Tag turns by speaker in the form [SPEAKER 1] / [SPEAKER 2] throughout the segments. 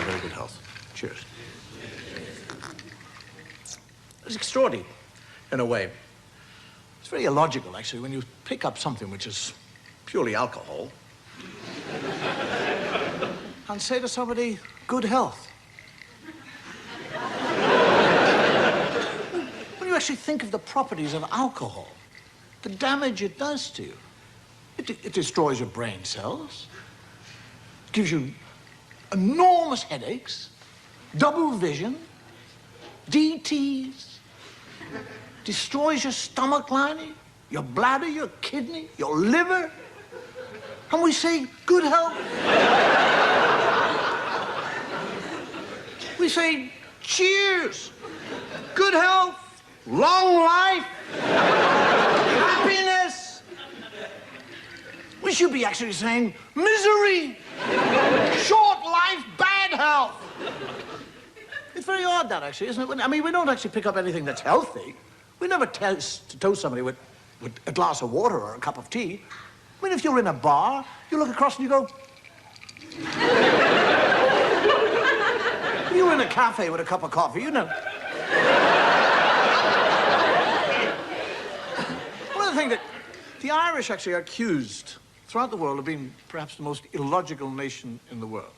[SPEAKER 1] very good health. Cheers. It's extraordinary, in a way. It's very illogical, actually, when you pick up something which is purely alcohol and say to somebody, good health. When you actually think of the properties of alcohol, the damage it does to you, it destroys your brain cells, gives you enormous headaches, double vision, DTs, destroys your stomach lining, your bladder, your kidney, your liver. And we say, good health. We say, cheers, good health, long life, happiness. We should be actually saying, misery, short life, bad health. It's very odd, that, actually, isn't it? I mean, we don't actually pick up anything that's healthy. We never toast somebody with a glass of water or a cup of tea. I mean, if you're in a bar, you look across and you go... If you're in a cafe with a cup of coffee, you know... One of the things that the Irish actually are accused throughout the world of being perhaps the most illogical nation in the world.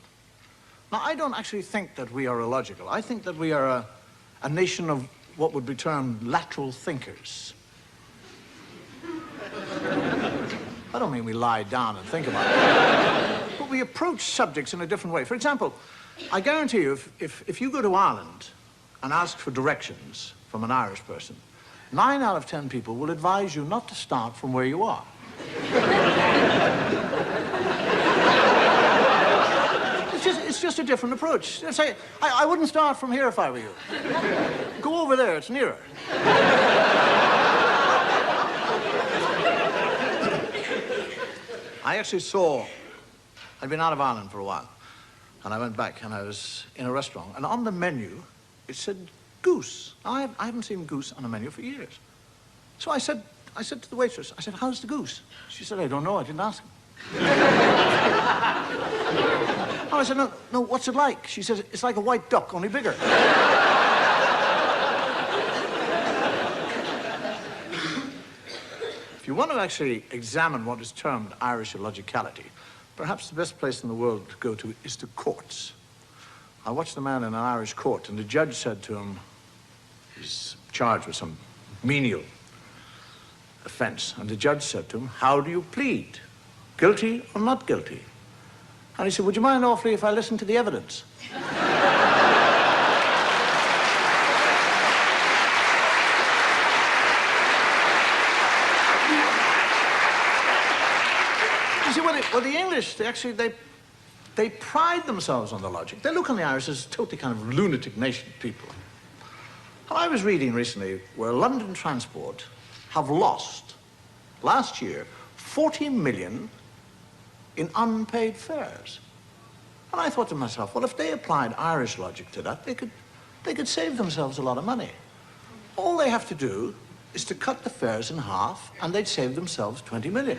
[SPEAKER 1] Now, I don't actually think that we are illogical. I think that we are a nation of what would be termed lateral thinkers. I don't mean we lie down and think about it, but we approach subjects in a different way. For example, I guarantee you, if you go to Ireland and ask for directions from an Irish person, 9 out of 10 people will advise you not to start from where you are. It's just a different approach. Say, I wouldn't start from here if I were you. Go over there, it's nearer. I actually saw, I'd been out of Ireland for a while, and I went back and I was in a restaurant, and on the menu, it said goose. I haven't seen goose on a menu for years. So I said to the waitress, I said, how's the goose? She said, I don't know, I didn't ask him. Oh, I said, no, what's it like? She says, it's like a white duck, only bigger. If you want to actually examine what is termed Irish illogicality, perhaps the best place in the world to go to is the courts. I watched a man in an Irish court, and the judge said to him, he's charged with some menial offense, and the judge said to him, how do you plead? Guilty or not guilty? And he said, would you mind awfully if I listen to the evidence? You see, well, the English, they pride themselves on the logic. They look on the Irish as totally kind of lunatic nation people. And I was reading recently where London Transport have lost, last year, 40 million in unpaid fares. And I thought to myself, well, if they applied Irish logic to that, they could save themselves a lot of money. All they have to do is to cut the fares in half, and they'd save themselves 20 million.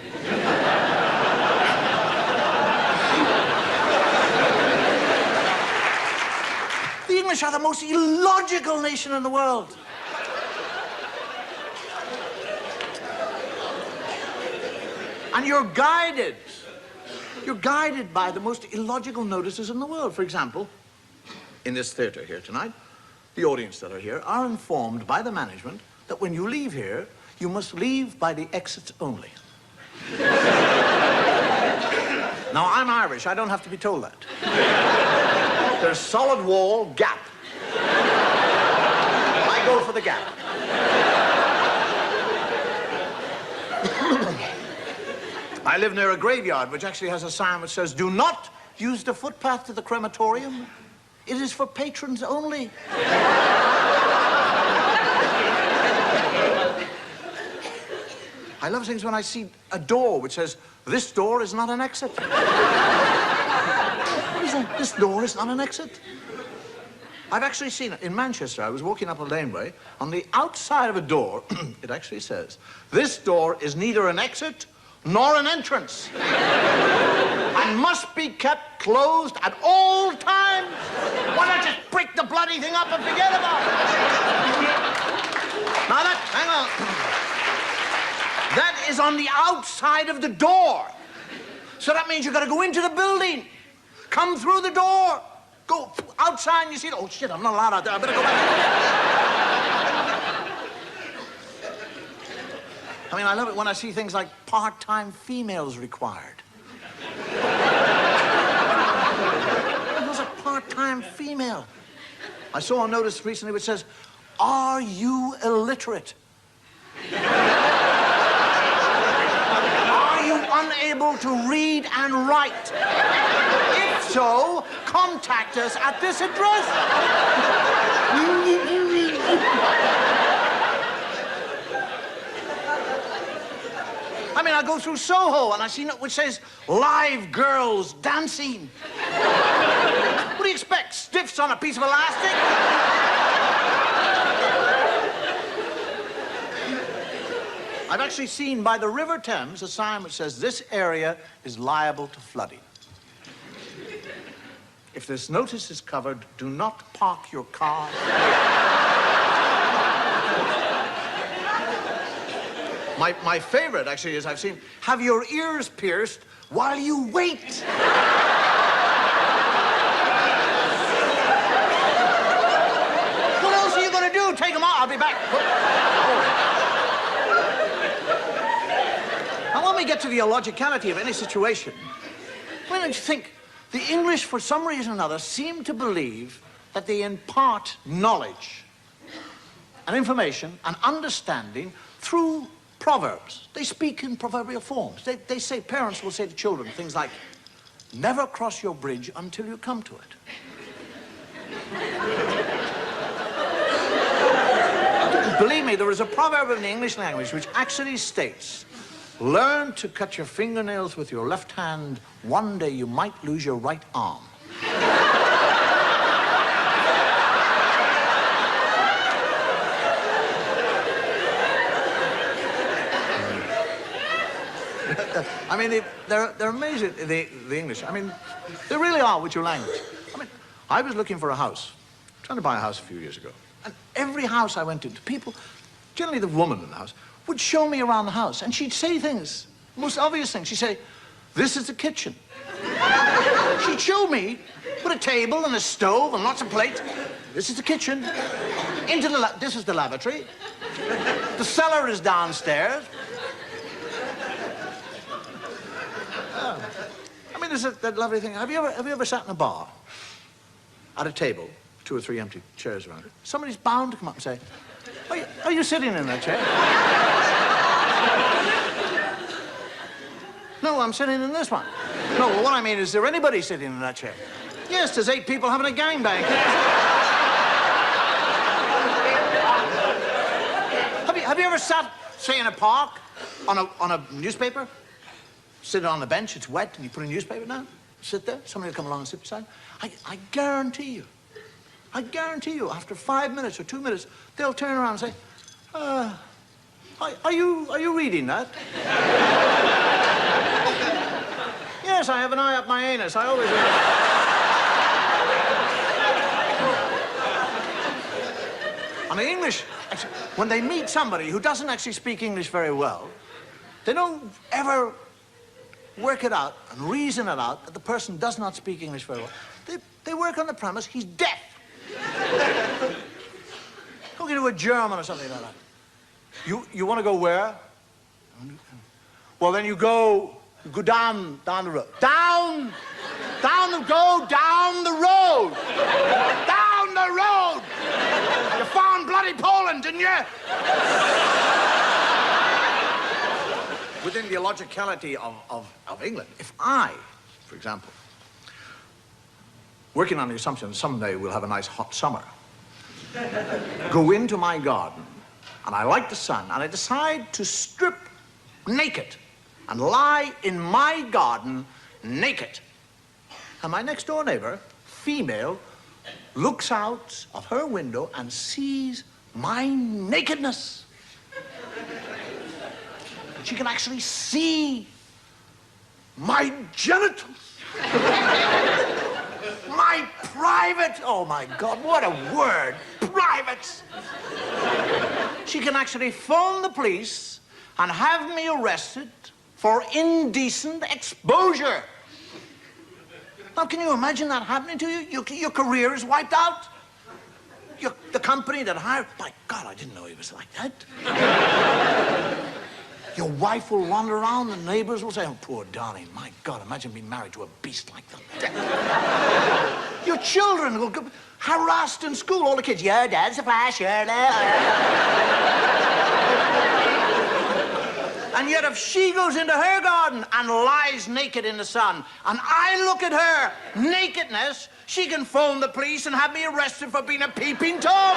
[SPEAKER 1] The English are the most illogical nation in the world. And you're guided by the most illogical notices in the world. For example, in this theater here tonight, the audience that are here are informed by the management that when you leave here, you must leave by the exits only. Now, I'm Irish. I don't have to be told that. There's solid wall, gap. I go for the gap. I live near a graveyard which actually has a sign which says, do not use the footpath to the crematorium. It is for patrons only. I love things when I see a door which says, this door is not an exit. What is that? This door is not an exit. I've actually seen it in Manchester. I was walking up a laneway. On the outside of a door, it actually says, this door is neither an exit nor an entrance, and must be kept closed at all times. everything up and forget about it. Now hang on. That is on the outside of the door. So that means you've got to go into the building, come through the door, go outside and you see, oh shit, I'm not allowed out there, I better go back. I mean, I love it when I see things like part-time females required. Who's a part-time female? I saw a notice recently which says, are you illiterate? Are you unable to read and write? If so, contact us at this address. I mean, I go through Soho and I see it which says, live girls dancing. What do you expect, stiffs on a piece of elastic? I've actually seen by the River Thames a sign which says, this area is liable to flooding. If this notice is covered, do not park your car. My favorite, actually, is I've seen, have your ears pierced while you wait. What else are you going to do? Take them out. I'll be back. And when we get to the illogicality of any situation, when you think the English, for some reason or another, seem to believe that they impart knowledge and information and understanding through proverbs. They speak in proverbial forms. They say, parents will say to children things like, never cross your bridge until you come to it. Believe me, there is a proverb in the English language which actually states, learn to cut your fingernails with your left hand. One day you might lose your right arm. I mean, they're amazing, the English. I mean, they really are with your language. I mean, I was looking for a house, trying to buy a house a few years ago. And every house I went into, people, generally the woman in the house, would show me around the house. And she'd say things, most obvious things. She'd say, this is the kitchen. She'd show me, with a table and a stove and lots of plates. This is the kitchen. This is the lavatory. The cellar is downstairs. I mean, there's that lovely thing. Have you ever sat in a bar at a table, 2 or 3 empty chairs around it? Somebody's bound to come up and say, are you sitting in that chair? No, I'm sitting in this one. No, well, what I mean is there anybody sitting in that chair? Yes, there's 8 people having a gangbang. Have you ever sat, say, in a park on a newspaper? Sit on the bench, it's wet, and you put a newspaper down, sit there, somebody will come along and sit beside you. I guarantee you, after 5 minutes or 2 minutes, they'll turn around and say, are you reading that? Yes, I have an eye up my anus, I always read. And the English, actually, when they meet somebody who doesn't actually speak English very well, they don't ever work it out and reason it out that the person does not speak English very well. They work on the premise he's deaf. Go to a German or something like that. You want to go where? Well, then you go down the road. Go down the road. Down the road. You found bloody Poland, didn't you? Within the illogicality of England, if I, for example, working on the assumption someday we'll have a nice hot summer, go into my garden, and I like the sun, and I decide to strip naked and lie in my garden naked, and my next door neighbor, female, looks out of her window and sees my nakedness. She can actually see my genitals, my private. Oh, my God, what a word. Private. She can actually phone the police and have me arrested for indecent exposure. Now, can you imagine that happening to you? Your career is wiped out. The company that hired... My God, I didn't know he was like that. Your wife will wander around, the neighbors will say, oh, poor darling, my God, imagine being married to a beast like that. Your children will go harassed in school, all the kids, your dad's a flash, your And yet if she goes into her garden and lies naked in the sun, and I look at her nakedness, she can phone the police and have me arrested for being a peeping Tom.